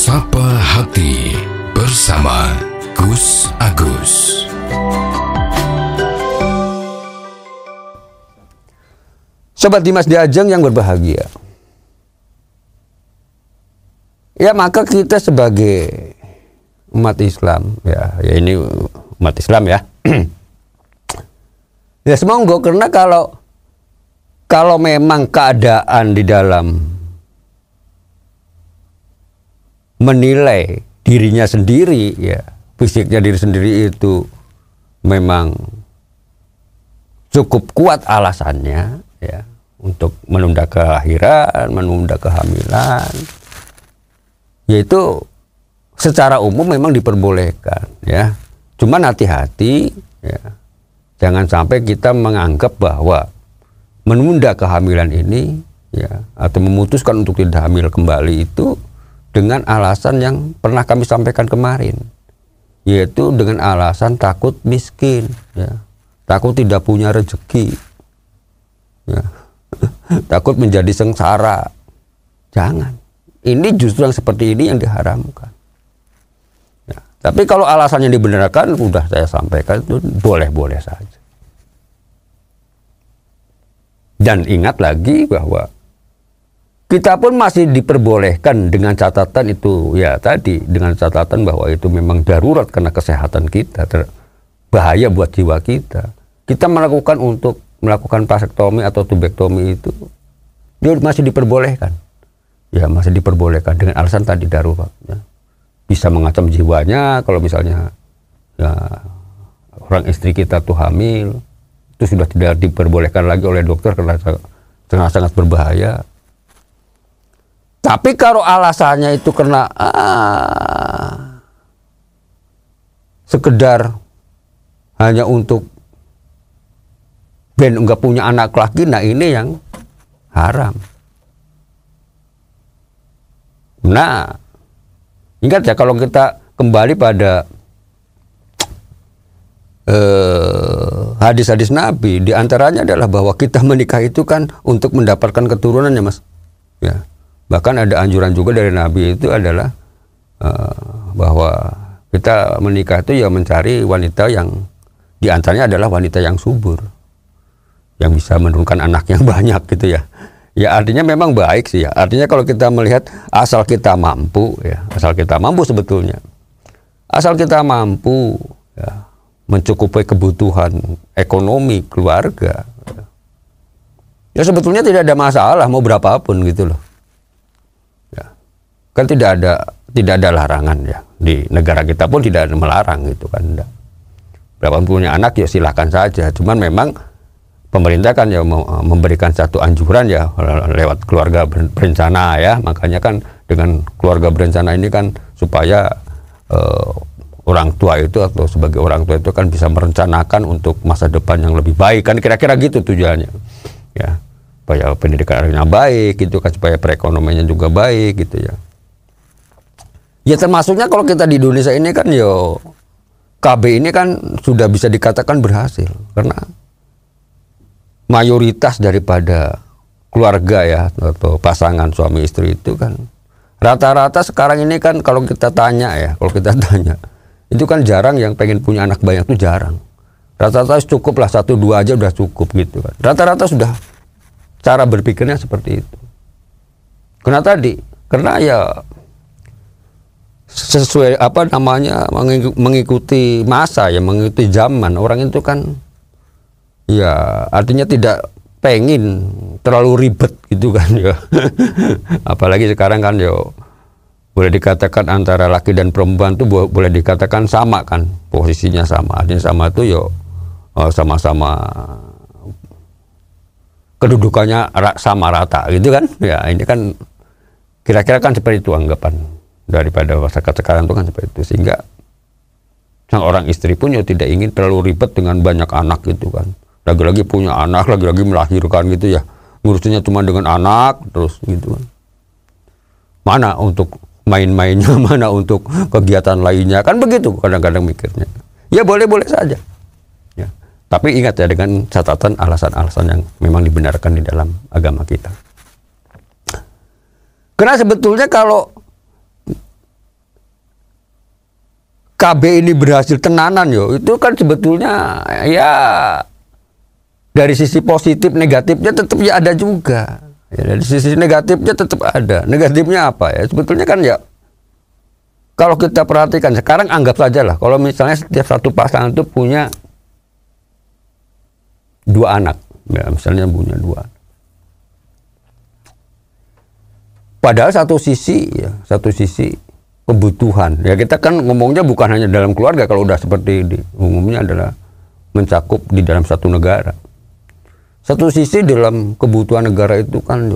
Sapa Hati bersama Gus Agus. Sobat Dimas Diajeng yang berbahagia. Ya, maka kita sebagai umat Islam, ya ini umat Islam ya. Ya semoga, karena kalau memang keadaan di dalam menilai dirinya sendiri, ya fisiknya diri sendiri itu memang cukup kuat alasannya, ya untuk menunda kelahiran, menunda kehamilan, yaitu secara umum memang diperbolehkan, ya. Cuman hati-hati, ya, jangan sampai kita menganggap bahwa menunda kehamilan ini, ya, atau memutuskan untuk tidak hamil kembali itu dengan alasan yang pernah kami sampaikan kemarin, yaitu dengan alasan takut miskin, ya, takut tidak punya rezeki, ya, takut menjadi sengsara. Jangan. Ini justru yang seperti ini yang diharamkan. Ya, tapi kalau alasannya dibenarkan, sudah saya sampaikan, itu boleh-boleh saja. Dan ingat lagi bahwa kita pun masih diperbolehkan dengan catatan itu, ya tadi, dengan catatan bahwa itu memang darurat karena kesehatan kita, bahaya buat jiwa kita. Kita melakukan vasektomi atau tubektomi itu, dia masih diperbolehkan. Ya, masih diperbolehkan dengan alasan tadi darurat. Ya. Bisa mengancam jiwanya kalau misalnya ya, orang istri kita tuh hamil, itu sudah tidak diperbolehkan lagi oleh dokter karena sangat berbahaya. Tapi kalau alasannya itu karena sekedar hanya untuk ben enggak punya anak lagi, nah ini yang haram. Nah, ingat ya, kalau kita kembali pada hadis-hadis Nabi, diantaranya adalah bahwa kita menikah itu kan untuk mendapatkan keturunan, ya Mas. Ya. Bahkan ada anjuran juga dari Nabi itu adalah bahwa kita menikah itu ya mencari wanita yang diantaranya adalah wanita yang subur, yang bisa menurunkan anak yang banyak gitu ya. Ya artinya memang baik sih ya. Artinya kalau kita melihat asal kita mampu, ya asal kita mampu sebetulnya, asal kita mampu ya, mencukupi kebutuhan ekonomi keluarga, ya sebetulnya tidak ada masalah mau berapapun gitu loh. Kan tidak ada larangan ya, di negara kita pun tidak ada melarang gitu kan. Berapa punya anak ya silakan saja, cuman memang pemerintah kan ya memberikan satu anjuran ya lewat keluarga berencana ya. Makanya kan dengan keluarga berencana ini kan supaya orang tua itu atau sebagai orang tua itu kan bisa merencanakan untuk masa depan yang lebih baik, kan kira-kira gitu tujuannya ya, supaya pendidikannya baik gitu kan, supaya perekonomiannya juga baik gitu ya. Ya termasuknya kalau kita di Indonesia ini kan yo KB ini kan sudah bisa dikatakan berhasil, karena mayoritas daripada keluarga ya atau pasangan suami istri itu kan rata-rata sekarang ini kan kalau kita tanya itu kan jarang yang pengen punya anak banyak, tuh jarang. Rata-rata cukup lah 1-2 aja udah cukup gitu kan. Rata-rata sudah cara berpikirnya seperti itu. Karena ya sesuai mengikuti masa ya, mengikuti zaman. Orang itu kan ya artinya tidak pengen terlalu ribet gitu kan ya. Apalagi sekarang kan yo boleh dikatakan antara laki dan perempuan tuh boleh dikatakan sama kan, posisinya sama. Artinya sama tuh yo sama-sama kedudukannya sama rata gitu kan. Ya ini kan kira-kira kan seperti itu anggapan daripada masyarakat sekarang itu kan seperti itu, sehingga sang orang istri pun ya tidak ingin terlalu ribet dengan banyak anak gitu kan. Lagi-lagi punya anak, lagi-lagi melahirkan gitu ya, ngurusinnya cuma dengan anak terus gitu kan. Mana untuk main-mainnya, mana untuk kegiatan lainnya, kan begitu kadang-kadang mikirnya. Ya boleh-boleh saja ya. Tapi ingat ya, dengan catatan alasan-alasan yang memang dibenarkan di dalam agama kita. Karena sebetulnya kalau KB ini berhasil tenanan yo, itu kan sebetulnya ya dari sisi positif negatifnya tetap ya ada juga. Ya, dari sisi negatifnya tetap ada. Negatifnya apa ya? Sebetulnya kan ya kalau kita perhatikan sekarang, anggap saja lah kalau misalnya setiap satu pasangan itu punya 2 anak, ya, misalnya punya 2 anak. Padahal satu sisi kebutuhan. Ya kita kan ngomongnya bukan hanya dalam keluarga, kalau udah seperti ini. Umumnya adalah mencakup di dalam satu negara. Satu sisi dalam kebutuhan negara itu kan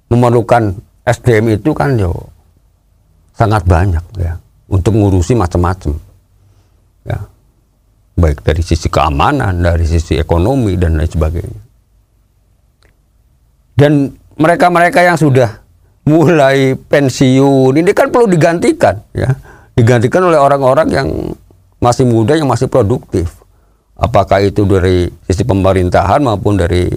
memerlukan SDM itu kan sangat banyak ya untuk ngurusi macam-macam. Ya. Baik dari sisi keamanan, dari sisi ekonomi dan lain sebagainya. Dan mereka-mereka yang sudah mulai pensiun ini kan perlu digantikan ya, digantikan oleh orang-orang yang masih muda, yang masih produktif, apakah itu dari sisi pemerintahan maupun dari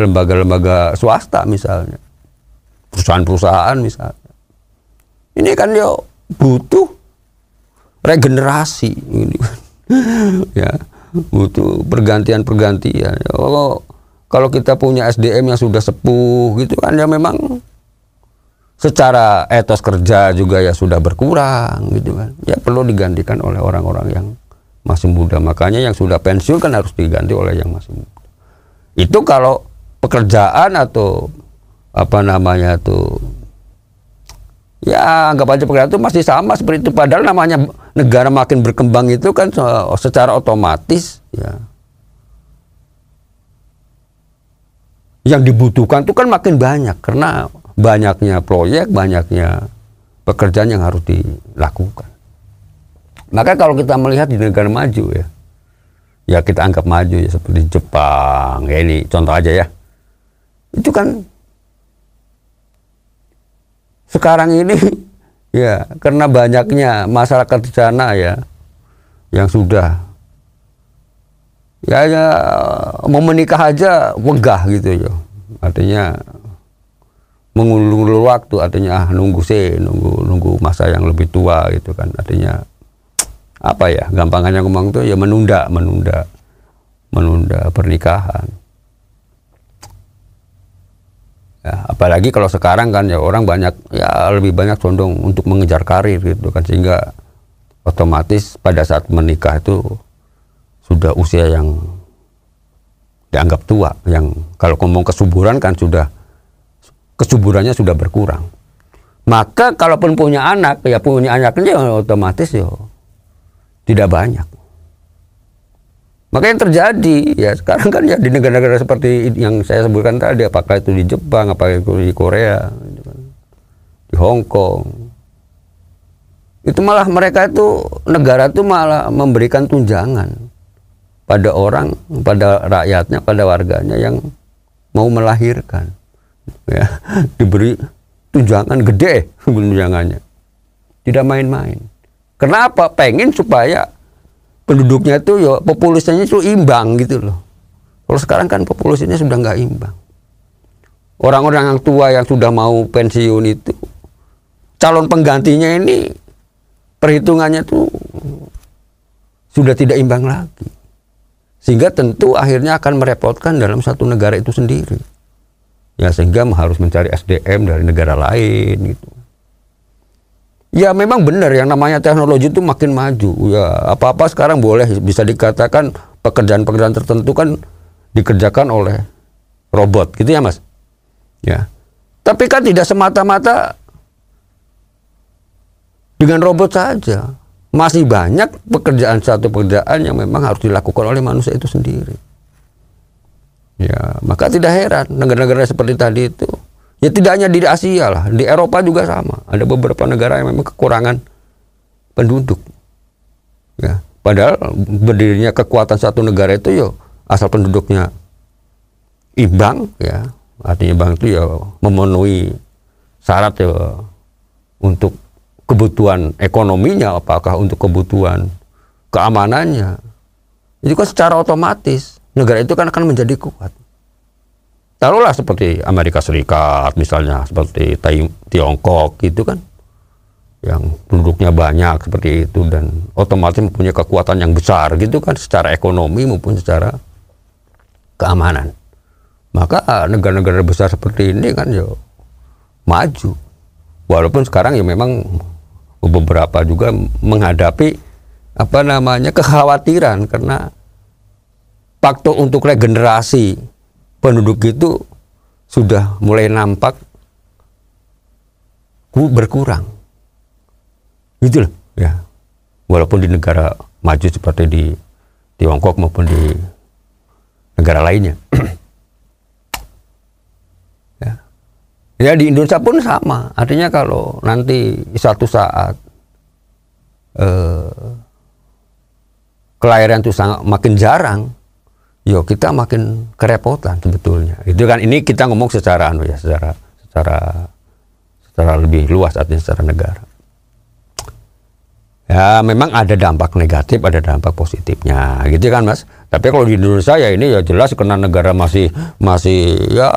lembaga-lembaga swasta misalnya, perusahaan-perusahaan misalnya. Ini kan butuh regenerasi ini ya, butuh pergantian-pergantian. Kalau kita punya SDM yang sudah sepuh gitu kan ya memang secara etos kerja juga ya sudah berkurang gitu kan. Ya perlu digantikan oleh orang-orang yang masih muda. Makanya yang sudah pensiun kan harus diganti oleh yang masih muda. Itu kalau pekerjaan atau ya anggap aja pekerjaan itu masih sama seperti itu. Padahal namanya negara makin berkembang itu kan secara otomatis ya, yang dibutuhkan itu kan makin banyak karena banyaknya proyek, banyaknya pekerjaan yang harus dilakukan. Maka kalau kita melihat di negara maju ya kita anggap maju ya seperti Jepang, ya ini contoh aja ya. Itu kan sekarang ini ya karena banyaknya masyarakat di sana ya yang sudah ya mau menikah aja wegah gitu ya, artinya mengulur waktu, artinya nunggu nunggu masa yang lebih tua gitu kan, artinya apa ya, gampangannya ngomong tuh ya menunda pernikahan ya, apalagi kalau sekarang kan ya orang lebih banyak condong untuk mengejar karir gitu kan, sehingga otomatis pada saat menikah itu sudah usia yang dianggap tua, yang kalau ngomong kesuburan kan kesuburannya sudah berkurang. Maka kalaupun punya anak, ya punya anaknya otomatis tidak banyak. Maka yang terjadi ya sekarang kan ya di negara-negara seperti yang saya sebutkan tadi, apakah itu di Jepang, apakah itu di Korea, di Hong Kong, itu malah mereka itu negara itu malah memberikan tunjangan pada rakyatnya, pada warganya yang mau melahirkan, ya diberi tunjangan gede, tunjangannya tidak main-main. Kenapa? Pengen supaya penduduknya itu populasinya itu imbang gitu loh. Kalau sekarang kan populasinya sudah nggak imbang. Orang-orang yang tua yang sudah mau pensiun itu, calon penggantinya ini perhitungannya tuh sudah tidak imbang lagi. Sehingga tentu akhirnya akan merepotkan dalam satu negara itu sendiri. Ya sehingga harus mencari SDM dari negara lain gitu. Ya memang benar yang namanya teknologi itu makin maju. Ya apa-apa sekarang boleh bisa dikatakan pekerjaan-pekerjaan tertentu kan dikerjakan oleh robot gitu ya Mas. Ya. Tapi kan tidak semata-mata dengan robot saja. Masih banyak satu pekerjaan yang memang harus dilakukan oleh manusia itu sendiri. Ya, maka tidak heran negara-negara seperti tadi itu, ya tidak hanya di Asia lah, di Eropa juga sama. Ada beberapa negara yang memang kekurangan penduduk. Ya, padahal berdirinya kekuatan satu negara itu asal penduduknya imbang, ya, artinya imbang itu memenuhi syarat untuk kebutuhan ekonominya, apakah untuk kebutuhan keamanannya, itu kan secara otomatis negara itu kan akan menjadi kuat. taruhlah seperti Amerika Serikat misalnya, seperti Tiongkok gitu kan, yang penduduknya banyak seperti itu dan otomatis mempunyai kekuatan yang besar gitu kan, secara ekonomi maupun secara keamanan. Maka negara-negara besar seperti ini kan ya maju. Walaupun sekarang ya memang beberapa juga menghadapi kekhawatiran karena faktor untuk regenerasi penduduk itu sudah mulai nampak berkurang. Gitu loh, ya. Walaupun di negara maju seperti di Tiongkok maupun di negara lainnya. Ya di Indonesia pun sama. Artinya kalau nanti satu saat kelahiran itu makin jarang, yo kita makin kerepotan sebetulnya. Itu kan ini kita ngomong secara lebih luas artinya secara negara. Ya memang ada dampak negatif, ada dampak positifnya, gitu kan Mas. Tapi kalau di Indonesia ya ini ya jelas karena negara masih ya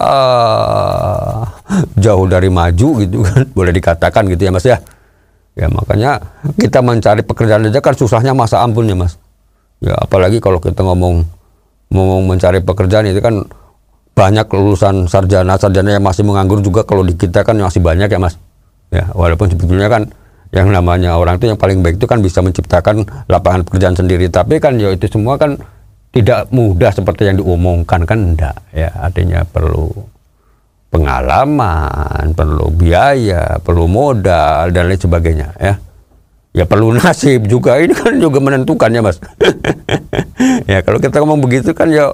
jauh dari maju gitu kan, boleh dikatakan gitu ya Mas ya. Ya makanya kita mencari pekerjaan aja kan susahnya masa ampun ya Mas. Ya apalagi kalau kita ngomong mencari pekerjaan itu kan banyak lulusan sarjana yang masih menganggur juga kalau di kita kan masih banyak ya Mas. Ya walaupun sebetulnya kan yang namanya orang itu yang paling baik itu kan bisa menciptakan lapangan pekerjaan sendiri, tapi kan ya itu semua kan tidak mudah seperti yang diumumkan kan, enggak ya, artinya perlu pengalaman, perlu biaya, perlu modal dan lain sebagainya ya. Ya perlu nasib juga, ini kan juga menentukan ya Mas. Ya kalau kita ngomong begitu kan ya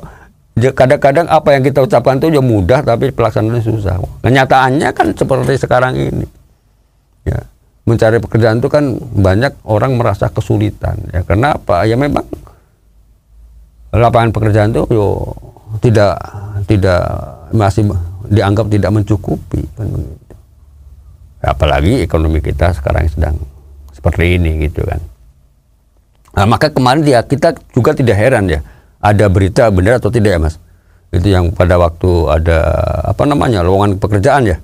kadang-kadang apa yang kita ucapkan itu ya mudah tapi pelaksanaannya susah. Kenyataannya kan seperti sekarang ini. Ya. Mencari pekerjaan itu kan banyak orang merasa kesulitan ya, karena apa ya, memang lapangan pekerjaan itu tidak masih dianggap tidak mencukupi kan begitu. Apalagi ekonomi kita sekarang sedang seperti ini gitu kan. Nah, maka kemarin kita juga tidak heran ya, ada berita benar atau tidak ya Mas, itu yang pada waktu ada lowongan pekerjaan ya,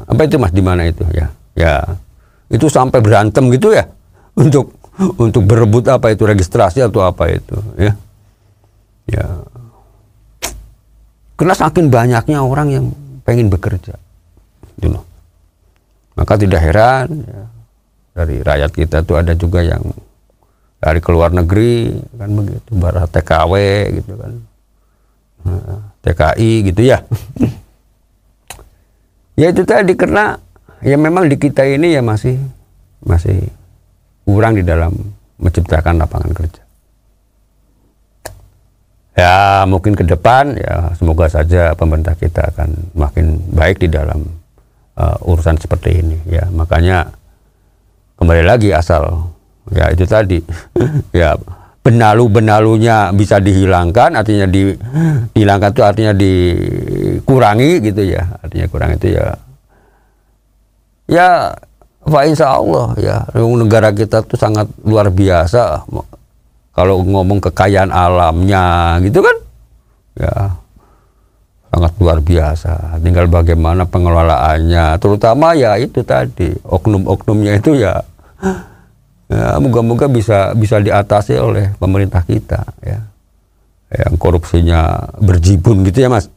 apa itu Mas, di mana itu ya itu sampai berantem gitu ya untuk berebut apa itu registrasi atau apa itu ya karena saking banyaknya orang yang pengen bekerja gitu loh. Maka tidak heran ya, dari rakyat kita tuh ada juga yang dari keluar negeri kan begitu, barat TKW gitu kan, TKI gitu ya. Ya itu tadi, karena ya memang di kita ini ya masih kurang di dalam menciptakan lapangan kerja. Ya mungkin ke depan ya semoga saja pemerintah kita akan makin baik di dalam urusan seperti ini ya. Makanya kembali lagi asal ya itu tadi ya benalunya bisa dihilangkan, artinya dihilangkan itu artinya dikurangi gitu ya, artinya kurang itu ya insya Allah ya, negara kita tuh sangat luar biasa kalau ngomong kekayaan alamnya gitu kan ya, sangat luar biasa. Tinggal bagaimana pengelolaannya, terutama ya itu tadi oknum-oknumnya itu ya moga-moga bisa diatasi oleh pemerintah kita ya, yang korupsinya berjibun gitu ya Mas.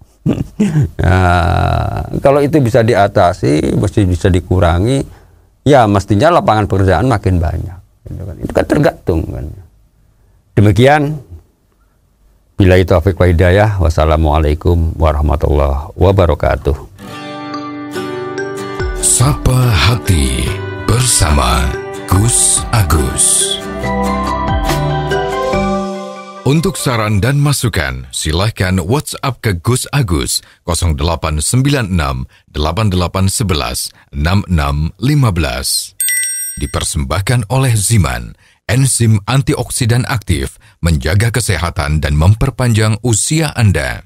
Nah, kalau itu bisa diatasi, mesti bisa dikurangi, ya mestinya lapangan pekerjaan makin banyak. Itu kan tergantung kan. Demikian, billahi taufiq wal hidayah. Wassalamualaikum warahmatullahi wabarakatuh. Sapa Hati bersama Gus Agus. Untuk saran dan masukan, silahkan WhatsApp ke Gus Agus 0896 8811 6615. Dipersembahkan oleh Ziman, enzim antioksidan aktif, menjaga kesehatan dan memperpanjang usia Anda.